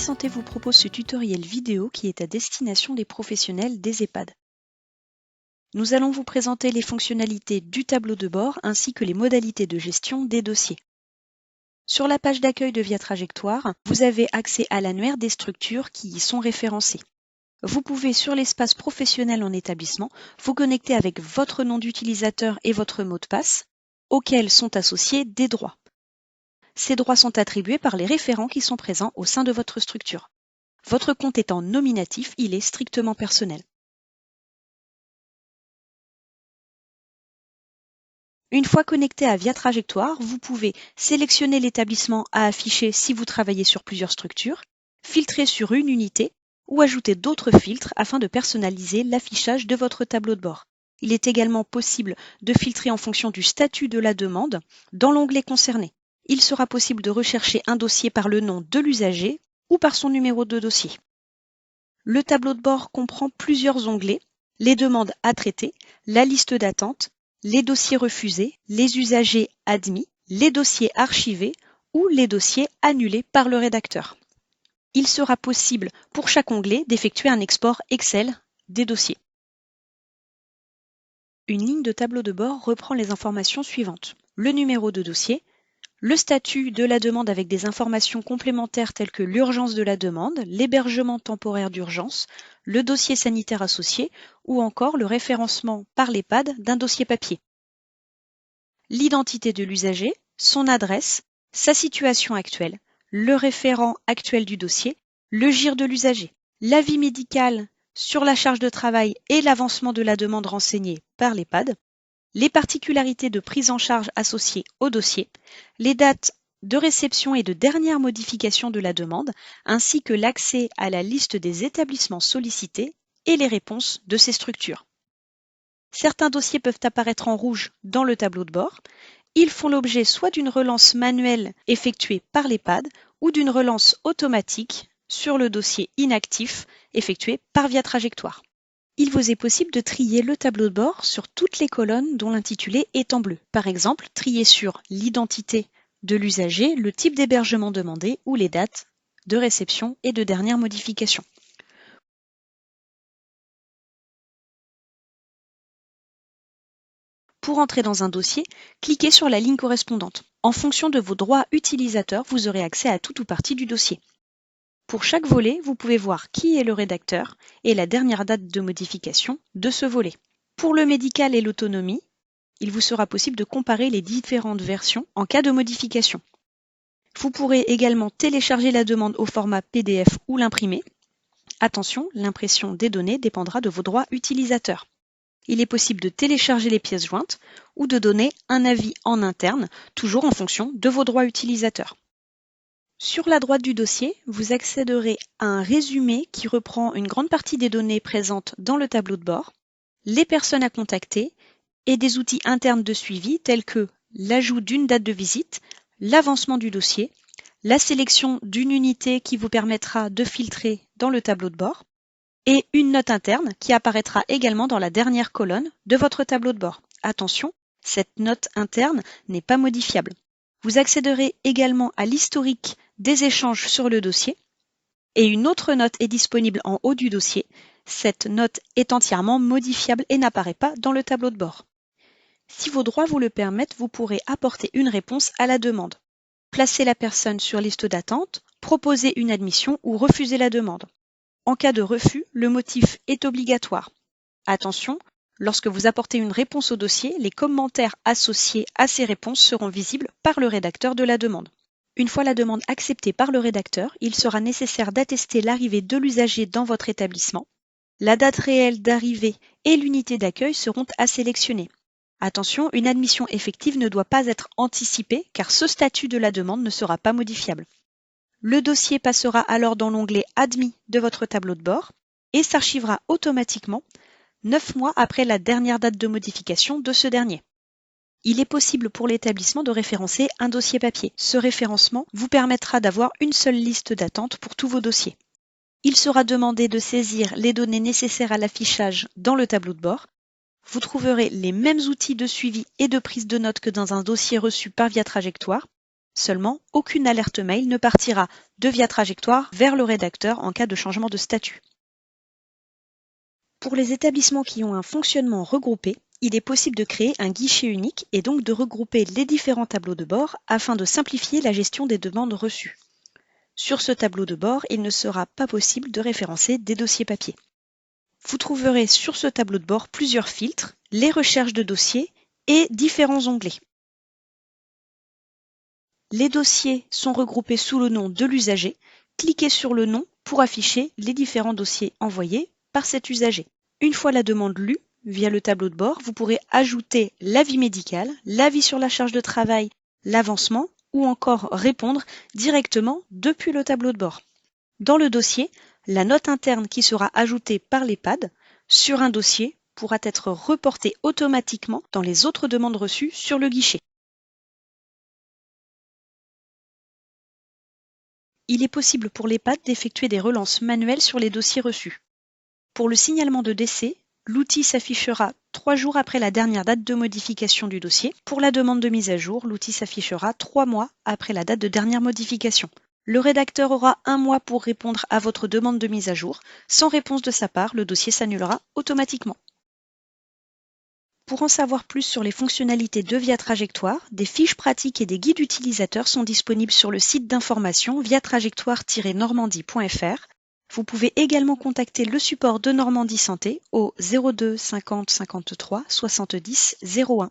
Santé vous propose ce tutoriel vidéo qui est à destination des professionnels des EHPAD. Nous allons vous présenter les fonctionnalités du tableau de bord ainsi que les modalités de gestion des dossiers. Sur la page d'accueil de Via Trajectoire, vous avez accès à l'annuaire des structures qui y sont référencées. Vous pouvez, sur l'espace professionnel en établissement, vous connecter avec votre nom d'utilisateur et votre mot de passe, auxquels sont associés des droits. Ces droits sont attribués par les référents qui sont présents au sein de votre structure. Votre compte étant nominatif, il est strictement personnel. Une fois connecté à Via Trajectoire, vous pouvez sélectionner l'établissement à afficher si vous travaillez sur plusieurs structures, filtrer sur une unité ou ajouter d'autres filtres afin de personnaliser l'affichage de votre tableau de bord. Il est également possible de filtrer en fonction du statut de la demande dans l'onglet concerné. Il sera possible de rechercher un dossier par le nom de l'usager ou par son numéro de dossier. Le tableau de bord comprend plusieurs onglets, les demandes à traiter, la liste d'attente, les dossiers refusés, les usagers admis, les dossiers archivés ou les dossiers annulés par le rédacteur. Il sera possible pour chaque onglet d'effectuer un export Excel des dossiers. Une ligne de tableau de bord reprend les informations suivantes. Le numéro de dossier, le statut de la demande avec des informations complémentaires telles que l'urgence de la demande, l'hébergement temporaire d'urgence, le dossier sanitaire associé ou encore le référencement par l'EHPAD d'un dossier papier. L'identité de l'usager, son adresse, sa situation actuelle, le référent actuel du dossier, le GIR de l'usager, l'avis médical sur la charge de travail et l'avancement de la demande renseignée par l'EHPAD, les particularités de prise en charge associées au dossier, les dates de réception et de dernière modification de la demande, ainsi que l'accès à la liste des établissements sollicités et les réponses de ces structures. Certains dossiers peuvent apparaître en rouge dans le tableau de bord. Ils font l'objet soit d'une relance manuelle effectuée par l'EHPAD ou d'une relance automatique sur le dossier inactif effectué par Via Trajectoire. Il vous est possible de trier le tableau de bord sur toutes les colonnes dont l'intitulé est en bleu. Par exemple, trier sur l'identité de l'usager, le type d'hébergement demandé ou les dates de réception et de dernière modification. Pour entrer dans un dossier, cliquez sur la ligne correspondante. En fonction de vos droits utilisateurs, vous aurez accès à tout ou partie du dossier. Pour chaque volet, vous pouvez voir qui est le rédacteur et la dernière date de modification de ce volet. Pour le médical et l'autonomie, il vous sera possible de comparer les différentes versions en cas de modification. Vous pourrez également télécharger la demande au format PDF ou l'imprimer. Attention, l'impression des données dépendra de vos droits utilisateurs. Il est possible de télécharger les pièces jointes ou de donner un avis en interne, toujours en fonction de vos droits utilisateurs. Sur la droite du dossier, vous accéderez à un résumé qui reprend une grande partie des données présentes dans le tableau de bord, les personnes à contacter et des outils internes de suivi tels que l'ajout d'une date de visite, l'avancement du dossier, la sélection d'une unité qui vous permettra de filtrer dans le tableau de bord et une note interne qui apparaîtra également dans la dernière colonne de votre tableau de bord. Attention, cette note interne n'est pas modifiable. Vous accéderez également à l'historique des échanges sur le dossier et une autre note est disponible en haut du dossier. Cette note est entièrement modifiable et n'apparaît pas dans le tableau de bord. Si vos droits vous le permettent, vous pourrez apporter une réponse à la demande, placer la personne sur liste d'attente, proposer une admission ou refuser la demande. En cas de refus, le motif est obligatoire. Attention, lorsque vous apportez une réponse au dossier, les commentaires associés à ces réponses seront visibles par le rédacteur de la demande. Une fois la demande acceptée par le rédacteur, il sera nécessaire d'attester l'arrivée de l'usager dans votre établissement. La date réelle d'arrivée et l'unité d'accueil seront à sélectionner. Attention, une admission effective ne doit pas être anticipée car ce statut de la demande ne sera pas modifiable. Le dossier passera alors dans l'onglet Admis de votre tableau de bord et s'archivera automatiquement 9 mois après la dernière date de modification de ce dernier. Il est possible pour l'établissement de référencer un dossier papier. Ce référencement vous permettra d'avoir une seule liste d'attente pour tous vos dossiers. Il sera demandé de saisir les données nécessaires à l'affichage dans le tableau de bord. Vous trouverez les mêmes outils de suivi et de prise de notes que dans un dossier reçu par Via Trajectoire. Seulement, aucune alerte mail ne partira de Via Trajectoire vers le rédacteur en cas de changement de statut. Pour les établissements qui ont un fonctionnement regroupé, il est possible de créer un guichet unique et donc de regrouper les différents tableaux de bord afin de simplifier la gestion des demandes reçues. Sur ce tableau de bord, il ne sera pas possible de référencer des dossiers papier. Vous trouverez sur ce tableau de bord plusieurs filtres, les recherches de dossiers et différents onglets. Les dossiers sont regroupés sous le nom de l'usager. Cliquez sur le nom pour afficher les différents dossiers envoyés par cet usager. Une fois la demande lue, via le tableau de bord, vous pourrez ajouter l'avis médical, l'avis sur la charge de travail, l'avancement ou encore répondre directement depuis le tableau de bord. Dans le dossier, la note interne qui sera ajoutée par l'EHPAD sur un dossier pourra être reportée automatiquement dans les autres demandes reçues sur le guichet. Il est possible pour l'EHPAD d'effectuer des relances manuelles sur les dossiers reçus. Pour le signalement de décès, l'outil s'affichera 3 jours après la dernière date de modification du dossier. Pour la demande de mise à jour, l'outil s'affichera 3 mois après la date de dernière modification. Le rédacteur aura 1 mois pour répondre à votre demande de mise à jour. Sans réponse de sa part, le dossier s'annulera automatiquement. Pour en savoir plus sur les fonctionnalités de Via Trajectoire, des fiches pratiques et des guides utilisateurs sont disponibles sur le site d'information viatrajectoire-normandie.fr. Vous pouvez également contacter le support de Normandie Santé au 02 50 53 70 01.